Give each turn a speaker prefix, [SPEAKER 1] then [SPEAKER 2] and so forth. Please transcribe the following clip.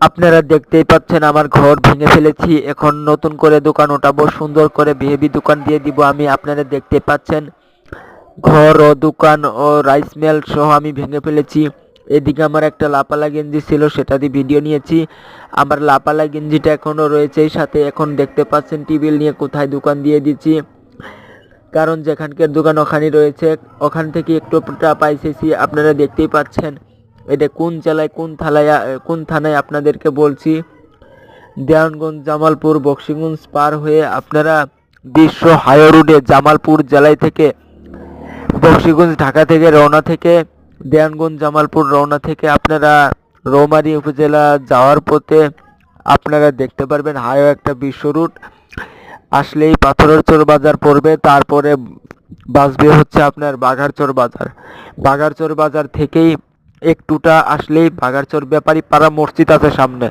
[SPEAKER 1] আপনারা দেখতেই পাচ্ছেন আমার ঘর ভেঙে ফেলেছি। এখন নতুন করে দোকান উঠাবো, সুন্দর করে হেভি দোকান দিয়ে দিব আমি। আপনারা দেখতে পাচ্ছেন ঘর ও দোকান ও রাইস মিল সহ আমি ভেঙে ফেলেছি। এদিকে আমার একটা লাপালা গেঞ্জি ছিল, সেটা দিয়ে ভিডিও নিয়েছি। আমার লাপালা গেঞ্জিটা এখনও রয়েছে সাথে। এখন দেখতে পাচ্ছেন টেবিল নিয়ে কোথায় দোকান দিয়ে দিচ্ছি, কারণ যেখানকার দোকান ওখানে রয়েছে, ওখান থেকে একটু পাইছেছি। আপনারা দেখতেই পাচ্ছেন এটা কোন জেলায় কোন থানায় আপনাদেরকে বলছি। দেওয়ানগঞ্জ জামালপুর বক্সিগঞ্জ পার হয়ে আপনারা বিশ্ব হাই রোডে জামালপুর জেলায় থেকে বক্সিগঞ্জ ঢাকা থেকে রওনা থেকে দেওয়ানগঞ্জ জামালপুর রওনা থেকে আপনারা রৌমারী উপজেলা যাওয়ার পথে আপনারা দেখতে পারবেন হাইওয়ে একটা বিশ্ব রুট। আসলেই পাথরের চর বাজার পড়বে, তারপরে বাসবে হচ্ছে আপনার বাঘারচর বাজার। বাঘারচর বাজার থেকেই একটুটা আসলেই বাঘারচর ব্যাপারী পাড়া মসজিদ আছে সামনে।